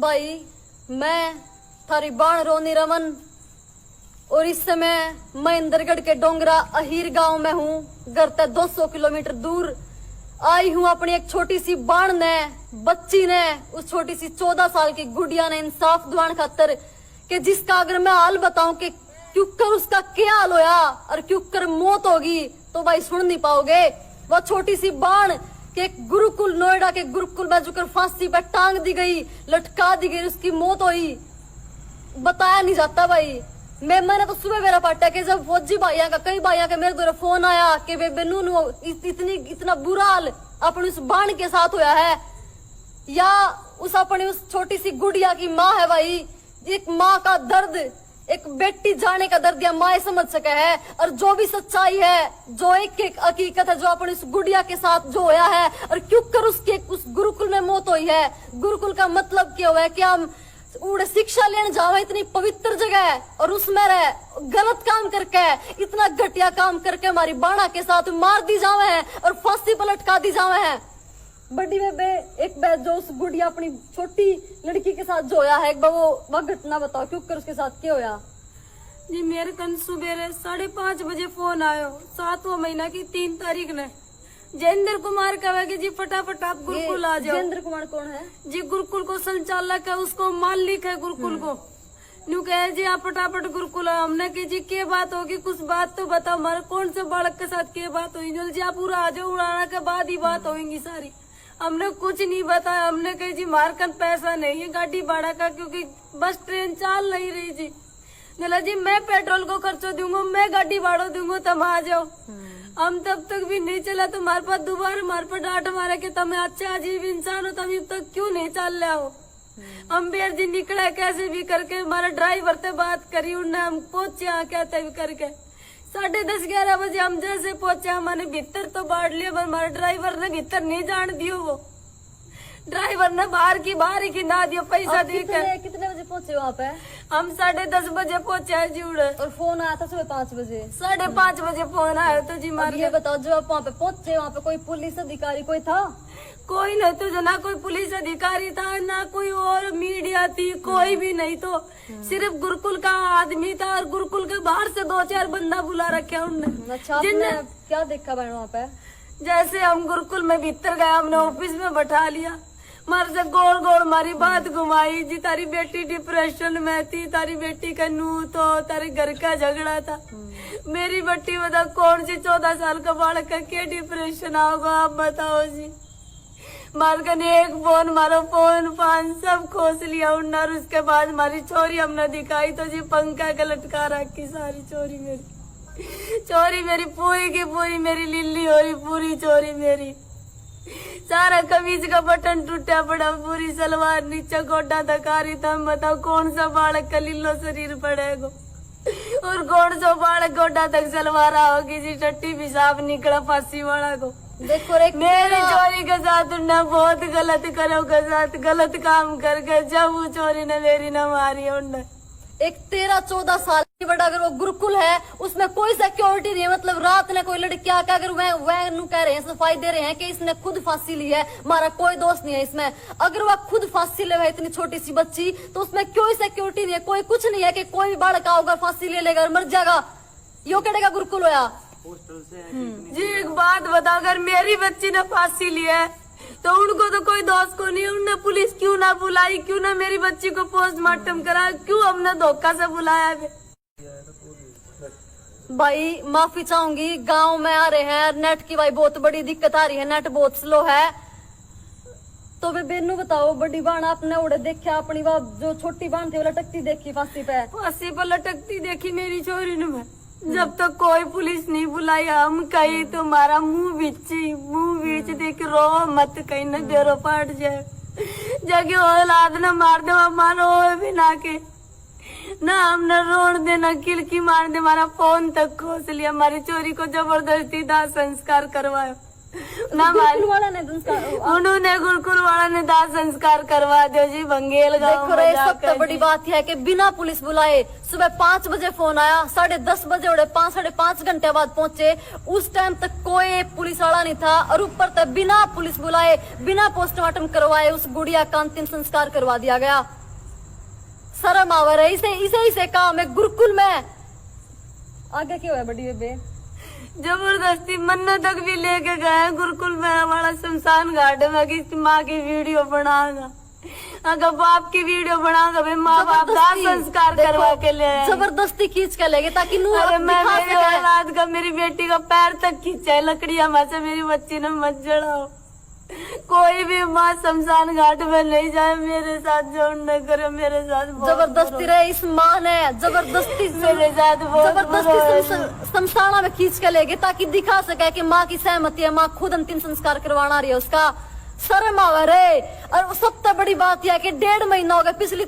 भाई मैं थारी बाण रोनी रमन और इस समय मैं इंदरगढ़ के डोंगरा अहीर गांव में हूँ। घर से 200 किलोमीटर दूर आई हूँ अपनी एक छोटी सी बाण ने बच्ची ने उस छोटी सी 14 साल की गुड़िया ने इंसाफ दुआन खातर कि जिसका अगर मैं हाल बताऊं कि क्यों कर उसका क्या हाल होया और क्यों कर मौत होगी तो भाई सुन नहीं पाओगे। वह छोटी सी बाण के गुरुकुल नोएडा के गुरुकुल में जुकर फांसी पर टांग दी गई, लटका दी गई, उसकी मौत हुई। बताया नहीं जाता भाई। मैंने तो सुबह मेरा पाटा कि जब फौजी भाइया का कई भाइया का मेरे द्वारा फोन आया कि वे बेनू इतना बुरा हाल अपनी उस बाण के साथ होया है या उस अपनी उस छोटी सी गुड़िया की माँ है भाई। एक माँ का दर्द, एक बेटी जाने का दर्द या माँ समझ सके है। और जो भी सच्चाई है, जो एक हकीकत है जो अपनी उस गुड़िया के साथ जो होया है और क्यों कर उसके उस गुरुकुल में मौत हुई है। गुरुकुल का मतलब क्या हुआ है कि हम उड़े शिक्षा लेने जाओ, इतनी पवित्र जगह है और उसमें रहे गलत काम करके, इतना घटिया काम करके हमारी बाणा के साथ मार दी जावे है और फांसी पर लटका दी जावे है। बड़ी बेबे एक बार जो उस गुड़िया अपनी छोटी लड़की के साथ जो होया है, एक बार वो घटना बताओ क्यों कर उसके साथ क्या होया। जी मेरे कल सुबह 5:30 बजे फोन आयो 7वां महीना की 3 तारीख ने। जयेंद्र कुमार कहेगा जी फटाफट आप गुरुकुल आ जाओ। जयेंद्र कुमार कौन है जी? गुरुकुल को संचालक है, उसको मालिक है गुरुकुल को। न्यू कहे जी आप फटाफट गुरुकुल आओ। हमने की जी क्या बात होगी, कुछ बात तो बताओ, हमारे कौन से बालक के साथ क्या बात हुई। जी आप पूरा आ जाओ, उड़ाना के बाद ही बात होगी सारी। हमने कुछ नहीं बताया। हमने कही जी हमारे कन पैसा नहीं है गाड़ी भाड़ा का, क्योंकि बस ट्रेन चल नहीं रही जी। बोला जी मैं पेट्रोल को खर्चो दूंगा, मैं गाड़ी भाड़ा दूंगा, तुम आ जाओ। हम तब तक भी नहीं चला तो हमारे पास दोबारा हमारे पर डांट मारे कि तुम्हें अच्छे अजीब इंसान हो, तुम अब तक क्यों नहीं चल रहे हो। हम भी जी निकले कैसे भी करके, हमारा ड्राइवर से बात करी, उनने हम पहुंचे कहते भी करके 10:30-11 बजे हम जैसे पहुंचे। हमने भीतर तो बांट लिया पर हमारे ड्राइवर ने भीतर नहीं जान दियो। वो ड्राइवर ने बाहर की ना दियो पैसा देकर। कितने बजे पहुंचे वहाँ पे? हम 10:30 बजे पहुंचे जी उड़े। और फोन आया था सुबह 5 बजे? 5:30 बजे फोन आया तो जी मार। ये बताओ जब आप वहाँ पे पहुंचे वहाँ पे कोई पुलिस अधिकारी कोई था? कोई नहीं तो जो ना कोई पुलिस अधिकारी था ना कोई और मीडिया थी, कोई भी नहीं। तो सिर्फ गुरुकुल का आदमी था और गुरुकुल के बाहर से 2-4 बंदा बुला रखे उनने। अच्छा क्या देखा बहन वहाँ पे? जैसे हम गुरुकुल में भीतर गए, हमने ऑफिस में बैठा लिया, मारे से गोल गोल मारी बात घुमाई जी। तारी बेटी डिप्रेशन में थी, तारी बेटी का नू तो तारे घर का झगड़ा था। मेरी बेटी बता कौन सी 14 साल का बालक का क्या डिप्रेशन आओगा आप बताओ जी। मारकर ने एक फोन मारो फोन फान सब खोस लिया उन्ना। और उसके बाद हमारी चोरी हमने दिखाई तो जी पंखा का लटका रखी सारी चोरी मेरी पूरी की पूरी मेरी लिल्ली हो रही, पूरी चोरी मेरी। सारा कमीज का बटन टूटा पड़ा, पूरी सलवार नीचे गोड्डा तक आ रही था। बताओ कौन सा बालक का लिल्लो शरीर पड़ेगा और कौन सा बालक गोड्डा तक सलवार होगी जी। टट्टी पेशाब निकला फांसी वाला को। देखो मेरी चोरी के साथ उन्हें बहुत गलत करो के साथ गलत काम करके जब वो चोरी ने मेरी न मारी। उन्हें एक 13-14 साल की बड़ा अगर वो गुरुकुल है उसमें कोई सिक्योरिटी नहीं है। मतलब रात ने कोई लड़कियां अगर वह कह रहे हैं सफाई दे रहे हैं कि इसने खुद फांसी ली है, हमारा कोई दोस्त नहीं है इसमें। अगर वह खुद फांसी ले इतनी छोटी सी बच्ची तो उसमें कोई सिक्योरिटी नहीं है, कोई कुछ नहीं है कि कोई भी बालक आओगा फांसी ले लेगा और मर जाएगा। यो कहेगा गुरुकुल होया जी। एक बात बता, अगर मेरी बच्ची ने फांसी ली है तो उनको तो कोई दोस्त को नहीं। उनने पुलिस क्यों ना बुलाई, क्यों ना मेरी बच्ची को पोस्टमार्टम करा, क्यों हमने धोखा से बुलाया? भाई माफी चाहूंगी, गांव में आ रहे हैं, नेट की भाई बहुत बड़ी दिक्कत आ रही है, नेट बहुत स्लो है। तो वे बेनू बताओ बड़ी बाण आपने उड़े देखा अपनी बात जो छोटी बाण थी वो लटकती देखी फांसी पे लटकती देखी मेरी चोरी ने मैं। जब तक तो कोई पुलिस नहीं बुलाई हम कहीं तुम्हारा मुंह बीच देख रो मत, कहीं न देरो पाट जाए जगह औलाद न मार दो हमारा भी ना के ना हमने रोड देना किलकी मार दे, हमारा फोन तक खोस लिया, हमारी चोरी को जबरदस्ती दाह संस्कार करवाया। ना गुरुकुल वाला ने संस्कार उन्होंने गुरुकुल वाला ने दाह संस्कार करवा दिया जी बंगेल गाँव देखो रे, सबसे बड़ी बात यह है कि बिना पुलिस बुलाए सुबह 5 बजे फोन आया, 10:30 बजे उड़े 5-5.5 घंटे बाद पहुंचे। उस टाइम तक कोई पुलिस वाला नहीं था और ऊपर तक बिना पुलिस बुलाए बिना पोस्टमार्टम करवाए उस गुड़िया का अंतिम संस्कार करवा दिया गया। शर्म आवर है, इसे काम है गुरुकुल में। आगे क्या हुआ बड़ी बेबे? जबरदस्ती मन्नत तक भी लेके गए गुरुकुल में हमारा शमशान घाट में कि माँ की वीडियो बनागा, अगर बाप की वीडियो बनागा भाई माँ बाप दाह संस्कार करवा के ले आए। जबरदस्ती खींच के ले गए ताकि नू अरे मैं दिखा मेरी सके। औलाद का मेरी बेटी का पैर तक खींचा है लकड़ियां में से, मेरी बच्ची ने मत जड़ाओ। कोई भी माँ शमशान घाट में नहीं जाए मेरे साथ, जो न करे मेरे साथ जबरदस्ती रहे इस माँ ने जबरदस्ती मेरे साथ जबरदस्ती शमशाना में खींच के ले गए ताकि दिखा सके कि माँ की सहमति है, माँ खुद अंतिम संस्कार करवाना रही है उसका। शर्म आवे रे। और सबसे बड़ी बात यह है कि 1.5 महीना हो गया, पिछली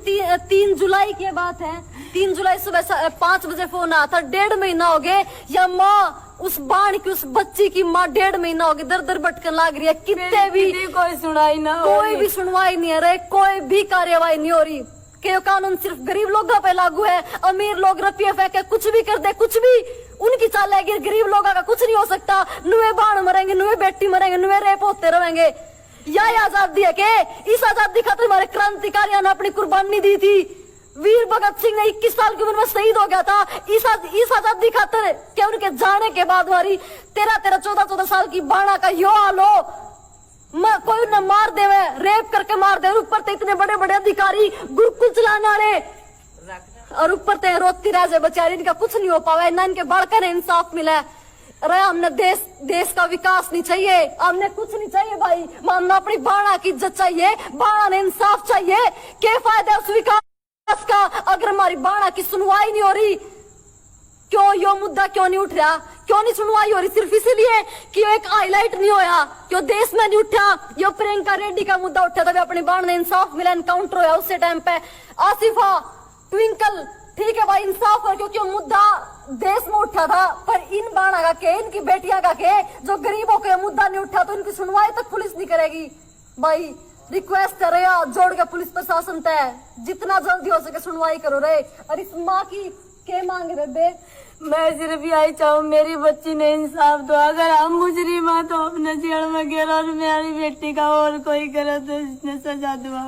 3 जुलाई की बात है, 3 जुलाई सुबह 5 बजे फोन आया था। 1.5 महीना हो गए या माँ उस बाण की उस बच्ची की माँ 1.5 महीना हो गया दर दर भटकन लग रही है। कितने भी कोई सुनाई ना हो कोई भी सुनवाई नहीं है रे, कोई भी कार्यवाही नहीं हो रही। कि कानून सिर्फ गरीब लोगों पे लागू है, अमीर लोग रुपये फेंके कुछ भी कर दे, कुछ भी उनकी चाल है। गरीब लोगों का कुछ नहीं हो सकता। नुए बाण मरेंगे, नुए बेटी मरेंगे, नुए रेप होते रहेंगे। यह आजादी है के? इस आजादी खातिर हमारे क्रांतिकारियों ने अपनी कुर्बानी दी थी। वीर भगत सिंह ने 21 साल की उम्र में शहीद हो गया था इस आजादी खातिर के उनके जाने के बाद हमारी 13-14 साल की बाणा का यो हाल हो। कोई उन्हें मार देवे, रेप करके मार दे, ऊपर तो इतने बड़े बड़े अधिकारी गुरुकुल चलाने वाले, और ऊपर तो रोती रह जाए बेचारी, इनका कुछ नहीं हो पावे ना, इनके बालका ने इंसाफ मिला। अरे हमने देश का विकास नहीं चाहिए, हमने कुछ नहीं चाहिए भाई, हमने अपनी बाणा की इज्जत चाहिए, बाणा ने इंसाफ चाहिए। क्या फायदा उस विकास का अगर हमारी बाणा की सुनवाई नहीं हो रही? क्यों यो मुद्दा क्यों नहीं उठ रहा? क्यों नहीं सुनवाई हो रही? सिर्फ इसीलिए कि यो एक हाईलाइट नहीं होया, क्यों देश में नहीं उठा। यो प्रियंका रेड्डी का मुद्दा उठा था, अपनी बाण ने इंसाफ मिला, एनकाउंटर होया उसी टाइम पे। आसिफा, ट्विंकल, ठीक है भाई इंसाफ है क्योंकि मुद्दा देश में उठा था, पर इन बाणा का के, इनकी बेटियां का के, जो गरीबों के मुद्दा नहीं उठा तो इनकी सुनवाई तक पुलिस नहीं करेगी। भाई रिक्वेस्ट कर रहे हो जोड़ के पुलिस प्रशासन तय जितना जल्दी हो सके सुनवाई करो रे। और इस माँ की के मांग रहे बे? मैं सिर्फ यही चाहूँ मेरी बच्ची ने इंसाफ दो। अगर हम मुजरिम हैं तो अपने जेल में गिरा और मेरी बेटी का और कोई करे तो इसने सजा दो।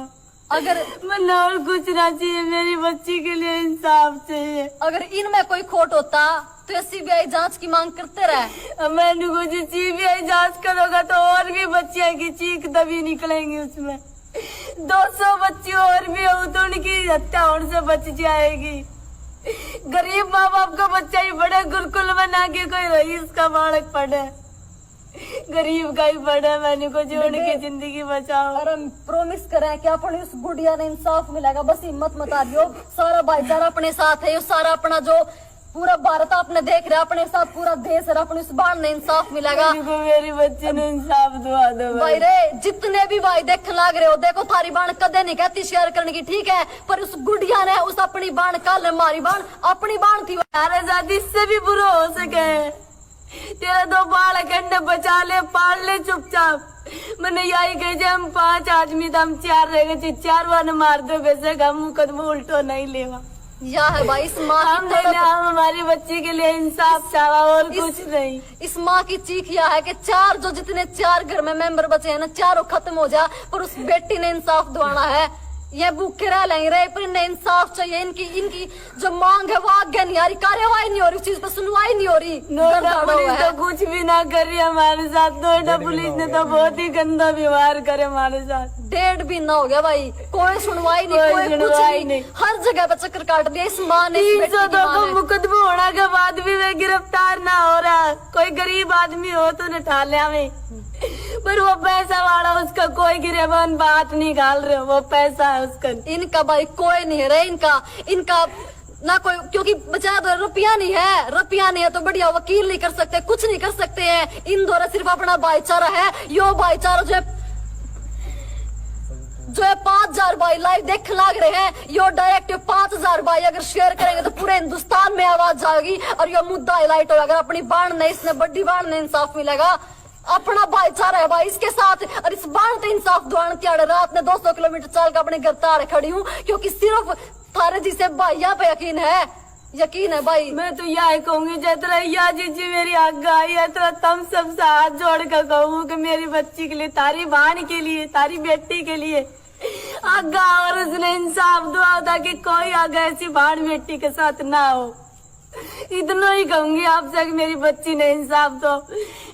अगर मन और कुछ ना चाहिए, मेरी बच्ची के लिए इंसाफ चाहिए। अगर इनमें कोई खोट होता तो सीबीआई जांच की मांग करते रहे। मैंने कुछ सीबीआई जांच करोगा तो और भी बच्चियां की चीख दबी निकलेंगी उसमें। 200 बच्ची और भी हो तो उनकी हत्या होने से बच जाएगी। गरीब माँ बाप का बच्चा ही बड़े गुरुकुल में ना के कोई रईस का बालक पढ़े, गरीब का ही पढ़े। मैंने को जोड़ के जिंदगी बचाओ। और हम प्रोमिस करें कि अपनी उस गुड़िया ने इंसाफ मिलेगा, बस हिम्मत मत हारियो। सारा भाईचारा अपने साथ है, सारा अपना जो पूरा भारत आपने देख रहा अपने साथ, पूरा देश है, अपने उस बाण ने इंसाफ मिलेगा। मेरी बच्ची ने इंसाफ दुआ दो भाई रे। जितने भी भाई देख लाग रहे हो, देखो थारी बाण कदे नहीं कहती शेयर करने की, ठीक है, पर उस गुड़िया ने उस अपनी बाण कल हमारी बाण अपनी बाण थी। अरे जाति इससे भी बुरा हो सके, तेरा 2 बालक अंडे बचा ले, पाल ले चुपचाप। मैंने यही कही हम 5 आदमी तो हम 4 रह गए, 4 बार मार दो वैसे हम मुकदमा उल्टो नहीं लेवा। या है भाई इस माँ की हम हमारी बच्ची के लिए इंसाफ चाहा और कुछ नहीं। इस माँ की चीख यह है कि जितने 4 घर में मेंबर बचे हैं ना, चारों खत्म हो जा, पर उस बेटी ने इंसाफ दिलाना है। ये भूखे रह लेंगे रे, पर इन्हें इंसाफ चाहिए। इनकी जो मांग है वो आगे नहीं आ रही, कार्यवाही नहीं हो रही, उस चीज पर सुनवाई नहीं हो रही। नोएडा पुलिस तो कुछ भी ना कर रही हमारे साथ। नोएडा पुलिस ने तो बहुत ही गंदा व्यवहार करे हमारे साथ। 1.5 महीना हो गया भाई, कोई सुनवाई नहीं, कोई कुछ नहीं, हर जगह पे चक्कर काट दिया इस माँ ने। 302 को मुकदमा होने के बाद भी वे गिरफ्तार ना हो रहा। कोई गरीब आदमी हो तो न ठालिया में, पर वो पैसा वाला उसका कोई गिरेबान बात नहीं निकाल रहे, वो पैसा है उसका। इनका भाई कोई नहीं है रे, इनका ना कोई, क्योंकि बचा तो रुपया नहीं है तो बढ़िया वकील नहीं कर सकते, कुछ नहीं कर सकते हैं। इन द्वारा सिर्फ अपना भाईचारा है। यो भाईचारा जो है 5000 भाई लाइव देख लाग रहे हैं, यो डायरेक्ट 5000 भाई अगर शेयर करेंगे तो पूरे हिंदुस्तान में आवाज जाएगी और यो मुद्दा हाईलाइट होगा। अगर अपनी बाण ने, इसने बड़ी बाण ने इंसाफ मिलेगा। अपना भाईचारा है भाई इसके साथ। और इस बाण ते इंसाफ दुआन त्याड़े रात ने 200 किलोमीटर चल के अपने घर तारे खड़ी हूँ, क्योंकि सिर्फ थारे जिसे भाइया पे यकीन है भाई। मैं तो यही कहूंगी जितना या जीजी मेरी आज्ञा आई है तो तुम सब हाथ जोड़ कर कहूँ कि मेरी बच्ची के लिए, तारी बहन के लिए, तारी बेटी के लिए आज्ञा, और उसने इंसाफ दुआ ताकि कोई आगे ऐसी बहन बेटी के साथ ना हो। इतना ही कहूंगी आपसे कि मेरी बच्ची ने इंसाफ दो।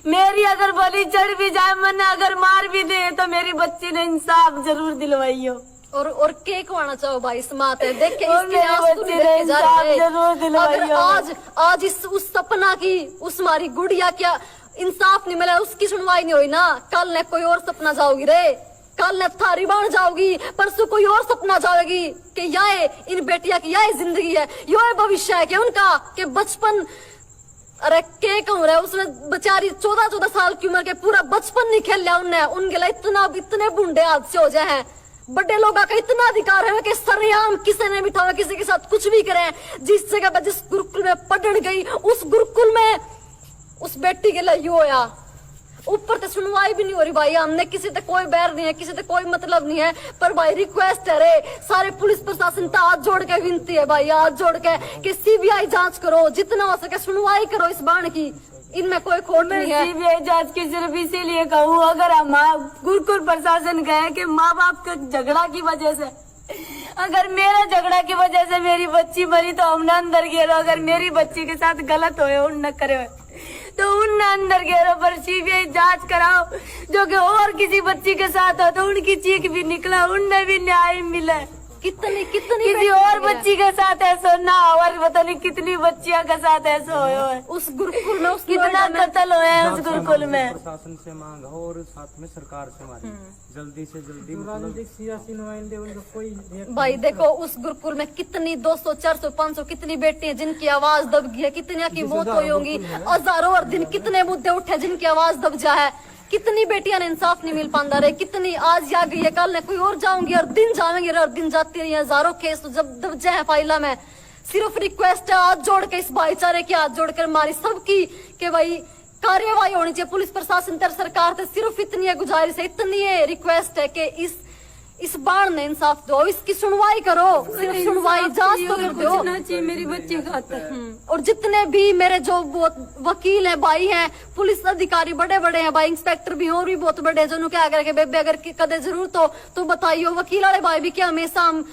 मेरी अगर बलि चढ़ भी जाए, मन अगर मार भी दे, तो मेरी बच्ची ने इंसाफ जरूर दिलवाइयो। और केक वाना चाहो भाई इस मात है देख के और इसके मेरी आंसू बच्ची देख ने के जा इंसाफ रहे जरूर दिलवाइयो। अगर आज इस उस सपना की, उस हमारी गुड़िया क्या इंसाफ नहीं मिला, उसकी सुनवाई नहीं हुई ना, कल ने कोई और सपना जाओगी रे, कल ने थारी बन जाओगी, परसों कोई और सपना जाएगी कि यह इन बेटिया की यह जिंदगी है, यह भविष्य है कि उनका के बचपन। अरे के कहूँ रहे, उसने बेचारी 14 साल की उम्र के पूरा बचपन नहीं खेल लिया उनने, उनके लिए इतने बूढ़े हादसे हो जाए हैं। बड़े लोगों का इतना अधिकार है कि सरेआम किसी ने बिठावा, किसी के साथ कुछ भी करें। जिस जगह पर जिस गुरुकुल में पढ़ने गई, उस गुरुकुल में उस बेटी के लिए यो होया, ऊपर से सुनवाई भी नहीं हो रही भाई। हमने किसी से कोई बैर नहीं है, किसी से कोई मतलब नहीं है, पर भाई रिक्वेस्ट है रे सारे पुलिस प्रशासन का हाथ जोड़ के विनती है भाई, हाथ जोड़ के कि सीबीआई जांच करो, जितना हो सके सुनवाई करो इस बाण की, इनमें कोई खोट नहीं है। सीबीआई जांच की सिर्फ इसीलिए कहूँ, अगर हम गुरुकुल प्रशासन गए कि माँ बाप के झगड़ा की वजह से, अगर मेरा झगड़ा की वजह से मेरी बच्ची मरी तो हमने अंदर गिरो, अगर मेरी बच्ची के साथ गलत होए उन न करे तो उनने अंदर गिरो, पर सीबीआई जांच कराओ। जो कि और किसी बच्ची के साथ हो तो उनकी चीख भी निकला, उनने भी न्याय मिला। कितनी किसी और बच्ची के साथ ऐसा ना हो, और पता नहीं कितनी बच्चियों के साथ ऐसा हो, उस गुरुकुल में उस कितना कत्ल हुए हैं उस गुरुकुल में। प्रशासन से मांग और साथ में सरकार से मांग, जल्दी से जल्दी मतलब सियासी नुमाइंदे उनका कोई भाई देखो उस गुरुकुल में कितनी 200 400 500 कितनी बेटी है जिनकी आवाज दब गई है, कितनी की मौत हुई होंगी, हजारों और दिन कितने मुद्दे उठे जिनकी आवाज दब जा है, कितनी बेटियां ने इंसाफ नहीं मिल पाता रहे, कितनी आज या गई है कल ने कोई और जाऊंगी, और दिन जाएंगे और दिन जाती रही, हजारों केस तो जब दब जाए फाइला में। सिर्फ रिक्वेस्ट है हाथ जोड़ के, इस भाईचारे की हाथ जोड़कर हमारी सबकी कि भाई कार्यवाही होनी चाहिए पुलिस प्रशासन तर सरकार से, सिर्फ इतनी है गुजारिश है, इतनी है रिक्वेस्ट है कि इस बार ने इंसाफ दो, इसकी सुनवाई करो, सिर्फ सुनवाई जांच तो कर दो चाहिए मेरी बच्ची खातर। और जितने भी मेरे जो वकील हैं भाई हैं, पुलिस अधिकारी बड़े बड़े हैं भाई, इंस्पेक्टर भी और भी बहुत बड़े हैं, जो क्या करके बेबे अगर कदे जरूरत हो तो बताइयो, वकील वाले भाई भी क्या हमेशा हम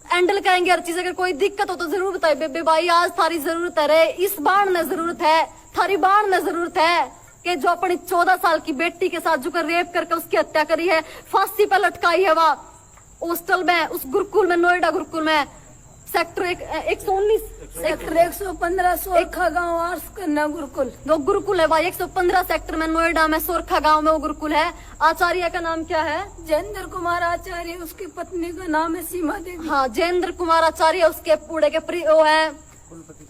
हैंडल करेंगे हर चीज, अगर कोई दिक्कत हो तो जरूर बताइए बेबे भाई आज थारी जरूरत है रे, इस बार ने जरूरत है, थारी बार ने जरूरत है कि जो अपनी 14 साल की बेटी के साथ जो रेप करके उसकी हत्या करी है, फांसी पर लटकाई है, वह हॉस्टल में उस गुरुकुल में, नोएडा गुरुकुल में सेक्टर 119 सेक्टर 115 सोरखा गाँव आर्स कन्या गुरुकुल, वो गुरुकुल है भाई 115 सेक्टर में नोएडा में सोरखा गांव में वो गुरुकुल है। आचार्य का नाम क्या है? जयेंद्र कुमार आचार्य, उसकी पत्नी का नाम है सीमा देवी। हाँ जयेंद्र कुमार आचार्य उसके पूरे के वो है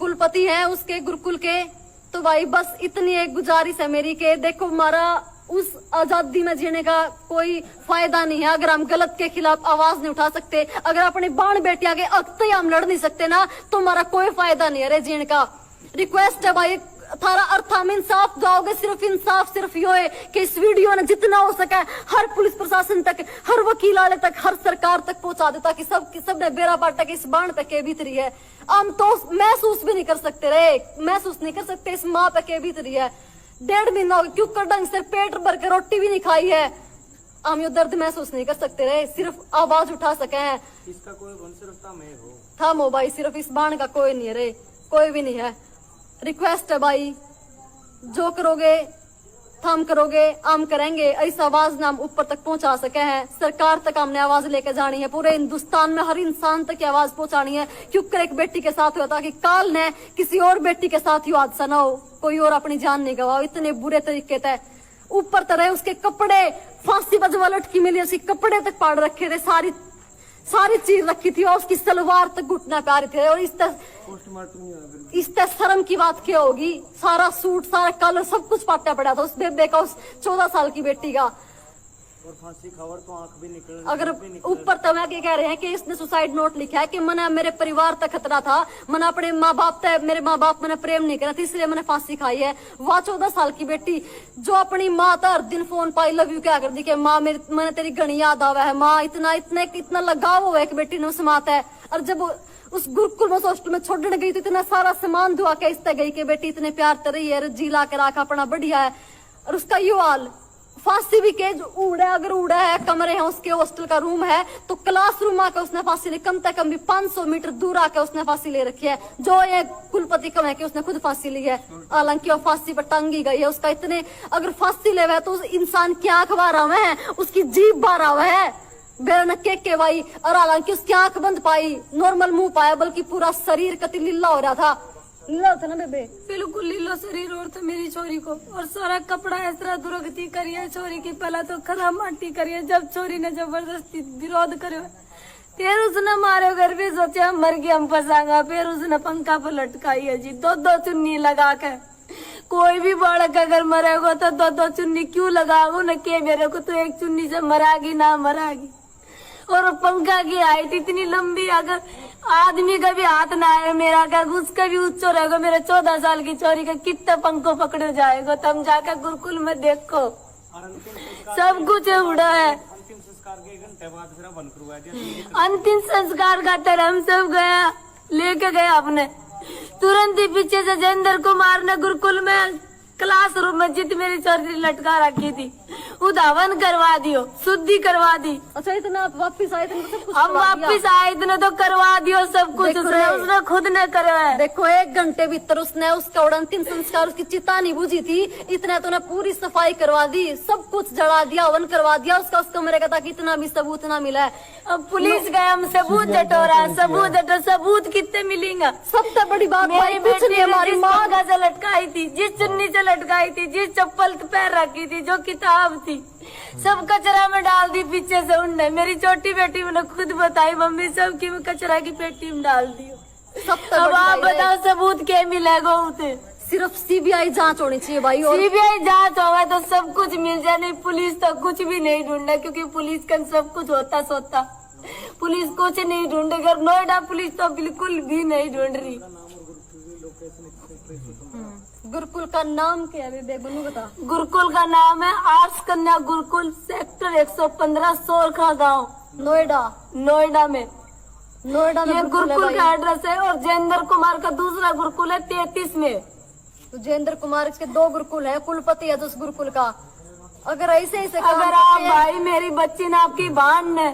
कुलपति है उसके गुरुकुल के। तो भाई बस इतनी एक गुजारिश है मेरी के देखो हमारा उस आजादी में जीने का कोई फायदा नहीं है अगर हम गलत के खिलाफ आवाज नहीं उठा सकते, अगर अपनी बाण बेटिया के अक्ते हम लड़ नहीं सकते ना तो हमारा कोई फायदा नहीं है रे जीने का। रिक्वेस्ट है भाई थारा अर्थ हम इंसाफ जाओगे, सिर्फ इंसाफ सिर्फ यो है कि इस वीडियो ने जितना हो सके हर पुलिस प्रशासन तक, हर वकील वाले तक, हर सरकार तक पहुंचा दे ताकि सब ने बेरा बाटा की इस बाण पे के भीतरी है। हम तो महसूस भी नहीं कर सकते रे, महसूस नहीं कर सकते इस माँ पे के भीतरी है। 1.5 महीना हो गया क्यों कर ढंग से पेट भर के रोटी भी नहीं खाई है, हम यो दर्द महसूस नहीं कर सकते रे, सिर्फ आवाज उठा सके हैं। इसका कोई सिर्फ मैं हो था मो भाई, सिर्फ इस बाण का कोई नहीं है रे, कोई भी नहीं है। रिक्वेस्ट है भाई जो करोगे हम करोगे, हम करेंगे, ऐसा आवाज ना हम ऊपर तक पहुंचा सके हैं। सरकार तक हमने आवाज लेके जानी है, पूरे हिंदुस्तान में हर इंसान तक आवाज पहुंचानी है क्योंकि एक बेटी के साथ हुआ ताकि काल ने किसी और बेटी के साथ ही हादसा ना हो, कोई और अपनी जान नहीं गवाओ। इतने बुरे तरीके थे, ऊपर तरह उसके कपड़े फांसी बजवा लटकी मिली, उसके कपड़े तक पाड़ रखे थे, सारी चीज रखी थी और उसकी सलवार तक घुटना पे आ रहे थे। और इस शर्म की बात क्या होगी, सारा सूट सारा कलर सब कुछ पाटा पड़ा था उस बेबे का, उस 14 साल की बेटी का। और फांसी खबर तो आंख भी निकल अगर ऊपर तो मैं कह रहे हैं कि इसने सुसाइड नोट लिखा है कि मैंने मेरे परिवार तक खतरा था, मैंने अपने माँ बाप तक, मेरे माँ बाप मैंने प्रेम नहीं करा था, इसलिए मैंने फांसी खाई है। वह 14 साल की बेटी जो अपनी माँ था हर दिन फोन पर आई लव यू क्या कर दी कि माँ मैंने तेरी घनी याद आवा है, माँ इतना लगाव हुआ है कि बेटी ने उस मात है। और जब उस गुरुकुल में हॉस्टल में छोड़ने गई तो इतना सारा सामान धुआ के इस गई कि बेटी इतने प्यार कर रही है, जी ला के रखा अपना बढ़िया है। और उसका ये हाल फांसी भी के उड़ा, अगर उड़ा है, कमरे हैं उसके, हॉस्टल का रूम है, तो क्लासरूम आकर उसने फांसी ली, कम से कम भी 500 मीटर दूर आकर उसने फांसी ले रखी है। जो ये कुलपति कम है कि उसने खुद फांसी ली है, हालांकि वो फांसी पर टांगी गई है। उसका इतने अगर फांसी ले हुआ है तो उस इंसान की आंख बाहर हुआ है, उसकी जीभ बाहर हुआ है बेरन के भाई। और हालांकि उसकी आंख बंद पाई, नॉर्मल मुंह पाया, बल्कि पूरा शरीर कति लीला हो रहा था। लीला होता ना बेबे, बिल्कुल लीलो शरीर और तो मेरी छोरी को, और सारा कपड़ा इस तरह दुर्गति करी है छोरी की। पहला तो खराब माटी करी है, जब छोरी ने जबरदस्ती विरोध करे, फिर उसने मारे घर भी सोचा मर गया हम फंसागा, फिर उसने पंखा पर लटकाई है जी, 2 चुन्नी लगा के। कोई भी बालक अगर मरेगा तो 2 चुन्नी क्यों लगाओ न के, मेरे को तो एक चुन्नी से मरागी ना मरागी। और पंखा की हाइट इतनी लंबी, अगर आदमी का भी हाथ ना आए मेरा, क्या उसका भी उच्च रहेगा। मेरे 14 साल की चोरी का कितना पंखों पकड़ जाएगा, तब जाकर गुरुकुल में देखो सब कुछ उड़ा है। अंतिम संस्कार के 1 घंटे बाद फिर बंद करवाया दिया। अंतिम संस्कार का तरह हम सब गया, लेके गया अपने, तुरंत ही पीछे से जयेंद्र कुमार ने गुरुकुल में क्लासरूम में जित मेरी चोरी लटका रखी थी उधावन करवा दियो, शुद्धि करवा दी। अच्छा इतना वापिस आए थे, सब कुछ हम वापिस आए इतना तो करवा दियो सब कुछ, उसने खुद ने करवाया। देखो 1 घंटे भीतर उसने उसका अंतिम संस्कार, उसकी चिता नहीं बुझी थी, इतना तो पूरी सफाई करवा दी, सब कुछ जला दिया, हवन करवा दिया उसका, उस कमरे का, ताकि इतना भी सबूत ना मिला है। अब पुलिस गए, हम सबूत जटोरा, सबूत कितने मिलेंगे। सबसे बड़ी बात मेरी बेटी ने हमारी जिस माँ पंखा से लटकाई थी, जिस चुन्नी से लटकाई थी, जिस चप्पल पैर रखी थी, जो किताब थी, सब कचरा में डाल दी पीछे से उनने। मेरी छोटी बेटी मैंने खुद बताई, मम्मी सब की कचरा की पेटी में डाल दियो। अब आप बताओ सबूत क्या मिलेगा उसे? सिर्फ सीबीआई जांच होनी चाहिए भाई, और सीबीआई जांच होगा तो सब कुछ मिल जाए। नहीं पुलिस तो कुछ भी नहीं ढूंढा, क्योंकि पुलिस का सब कुछ होता सोता, पुलिस कुछ नहीं ढूंढेगा। नोएडा पुलिस तो बिल्कुल भी नहीं ढूंढ रही। गुरुकुल का नाम क्या है बेबनू बता? गुरुकुल का नाम है आर्ट्स कन्या गुरुकुल, सेक्टर 115 सोरखा गांव, नोएडा में ये गुरुकुल का एड्रेस है। और जयेंद्र कुमार का दूसरा गुरुकुल है 33 में। तो जयेंद्र कुमार के 2 गुरुकुल है, कुलपति है उस गुरुकुल का। अगर ऐसे अगर आप भाई मेरी बच्ची ने, आपकी बहन ने,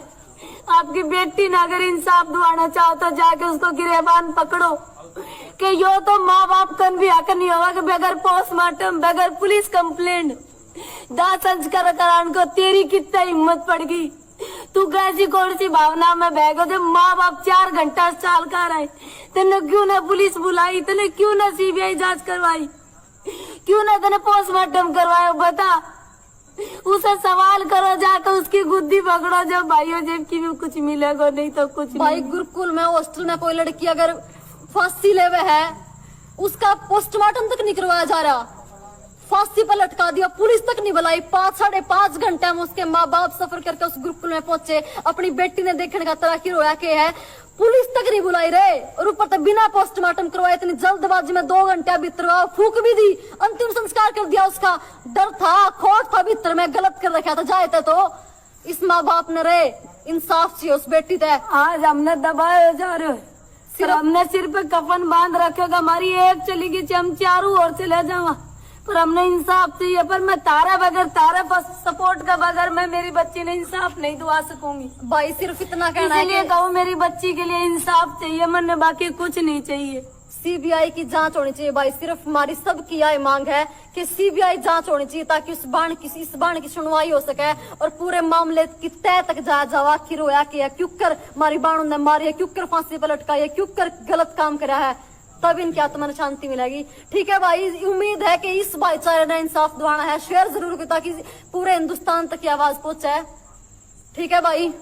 आपकी बेटी ने अगर इंसाफ दिलाना चाहो तो जाके उसको गिरेबान पकड़ो। कि यो तो माँ बाप कन भी हक नहीं होगा कि बगैर पोस्टमार्टम, बगैर पुलिस कंप्लेंट दाह संस्कार कराने को तेरी कितना हिम्मत पड़ गई। तू कैसी कौन सी भावना में बह गए? जब माँ बाप 4 घंटा साल का रहे, तेने क्यों ना पुलिस बुलाई, तेने क्यों ना सीबीआई जांच करवाई, क्यों ना तेने पोस्टमार्टम करवाया? बता, उसे सवाल करो, जाकर उसकी गुद्दी पकड़ो। जब भाइयों जब की भी कुछ मिलेगा, नहीं तो कुछ भाई। गुरुकुल में हॉस्टल में कोई लड़की अगर फांसी ले हुए है, उसका पोस्टमार्टम तक नहीं करवाया जा रहा, फांसी पर लटका दिया, पुलिस तक नहीं बुलाई। 5-5.5 घंटे हम उसके माँ बाप सफर करके उस गुरुकुल में पहुंचे, अपनी बेटी ने देखने का तरह की रोया के है, पुलिस तक नहीं बुलाई रे। और ऊपर तक बिना पोस्टमार्टम करवाए इतनी जल्दबाजी में 2 घंटे भीतर फूक भी दी, अंतिम संस्कार कर दिया। उसका डर था, खोट था भीतर में, गलत कर रखा था। जाए तो इस माँ बाप ने रे इंसाफ चाहिए उस बेटी से। आज हमने दबाए जा रहे हो, हमने सिर पे कफन बांध रखेगा, हमारी एक चली गई, हम 4 और चले जावा, पर हमने इंसाफ चाहिए। पर मैं तारा सपोर्ट का बगैर मैं मेरी बच्ची ने इंसाफ नहीं दिवा सकूंगी भाई। सिर्फ इतना कहना है, इसलिए कहूँ मेरी बच्ची के लिए इंसाफ चाहिए, मैंने बाकी कुछ नहीं चाहिए। सीबीआई की जांच होनी चाहिए भाई। सिर्फ हमारी सबकी यह मांग है कि सीबीआई जांच होनी चाहिए, ताकि इस बाण की सुनवाई हो सके और पूरे मामले की तय तक जावा। आखिर होया कि क्यों कर हमारी बाणों ने मारी है, क्यों कर फांसी पर लटकाई है, क्यों कर गलत काम करा है, तब इनकी आत्मा में शांति मिलेगी। ठीक है भाई, उम्मीद है कि इस भाईचारे ने इंसाफ दिलाना है। शेयर जरूर करें ताकि पूरे हिंदुस्तान तक की आवाज पहुंचे। ठीक है भाई।